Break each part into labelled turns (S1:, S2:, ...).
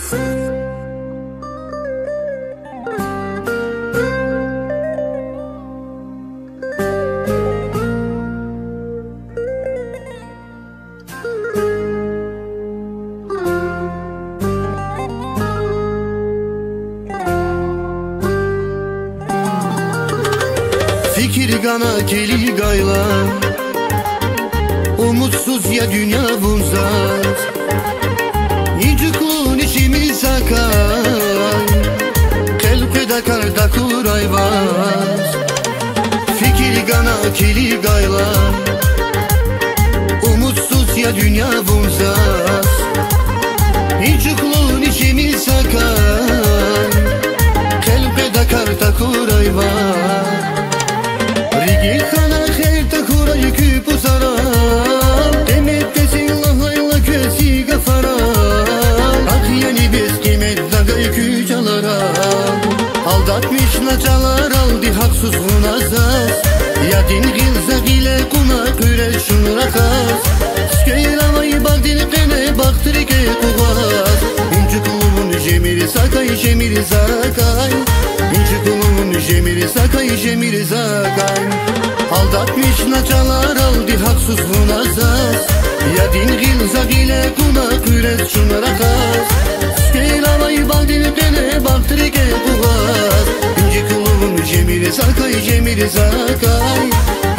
S1: Fikir gana keli gayla, umutsuz ya dünya bunzat. Nicikluğun içimi sakar, kalpede karda kuray var. Fikir gana keli gayla, umutsuz ya dünya bunzat. Nicikluğun içimi sakar, kalpede karda kuray var. Rigi khana khair ta khurayı küp uzara, demet desin lahayla kösi gafara. Akhiyani beskimet dagay küçalara, aldatmış naçalar aldı haksız hunazaz. Ya din gilza gile kuna küre şunrakas. Skeylamayı bagdil kene baktrike kuvaz. İnci kulumun jemiri sakay jemiri zakay. İnci kulumun jemiri sakay jemiri zakay. Aldatmış naçalar aldı haksız hunazaz. Ya din gilza gile kuna küre şunrakas. Skeylamayı bagdil kene baktrike kuvaz. İnci kulumun jemiri sakay jemiri zakay.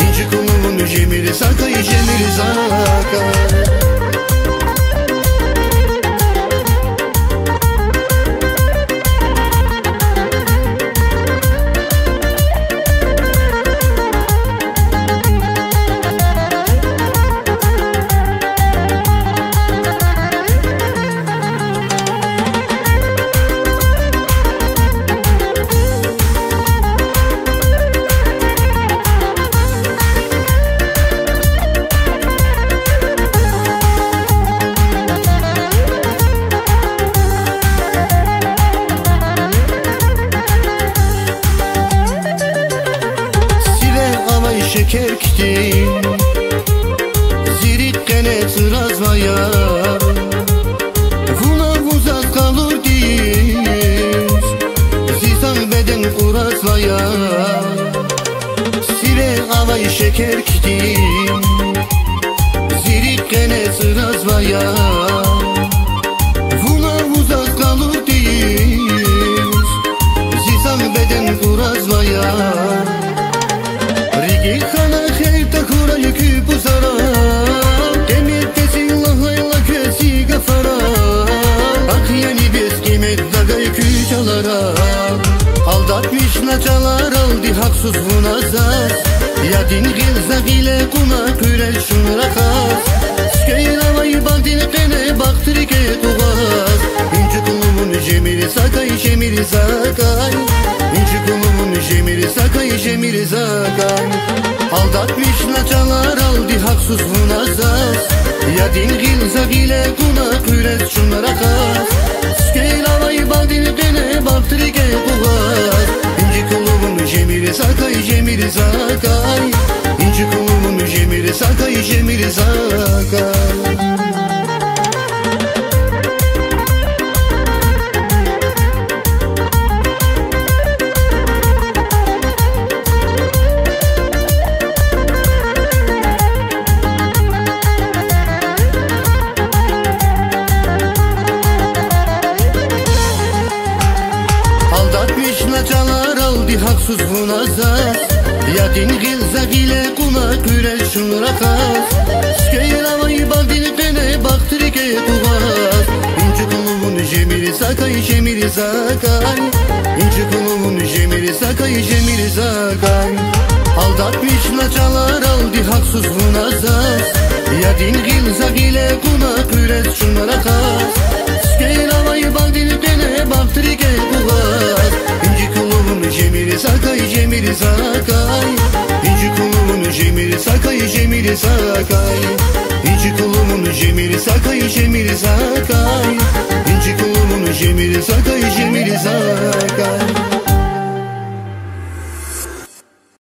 S1: İnci kulumun jemiri sakay jemiri zakay. Şeker kitim zirik kene sırazmaya. Vuna uzak kalır diyiz zizan beden uğrazmaya. Sire avay şeker kitim zirik kene sırazmaya. Vuna uzak kalır diyiz zizan beden uğrazmaya. Rigi khana khair ta khurayı küp uzara, demet desin lahayla kösi gafara. Akhiyani beskimet dagay küçalara, aldatmış naçalar aldı haksız hunazaz. Ya din gilza gile kuna küre şunrakas. Skeylamayı bagdil kene baktrike kuvaz. İnci kulumun jemiri sakay jemiri zakay. İnci kulumun jemiri sakay jemiri zakay. Aldatmış naçalar aldı haksız hunazaz. Ya din gilza gile kuna küre şunrakas. Skeylamayı bagdil kene baktrike kuvaz. İnci kulumun jemiri sakay jemiri zakay. İnci kulumun jemiri sakay jemiri zakay. Naçalar aldı haksız hunazaz. Ya din gilza gile kuna küre şunrakas. Skeylamayı bagdil kene baktrike kuvaz. İnci kulumun jemiri sakay jemiri zakay. İnci kulumun jemiri sakay jemiri zakay. Aldatmış naçalar aldı haksız hunazaz. Ya din gilza gile kuna küre şunrakas. Skeylamayı bagdil kene baktrike kuvaz. İnci kulumun jemiri sakay jemiri zakay. İnci kulumun jemiri sakay jemiri zakay. İnci kulumun jemiri sakay jemiri zakay. İnci kulumun jemiri sakay jemiri zakay.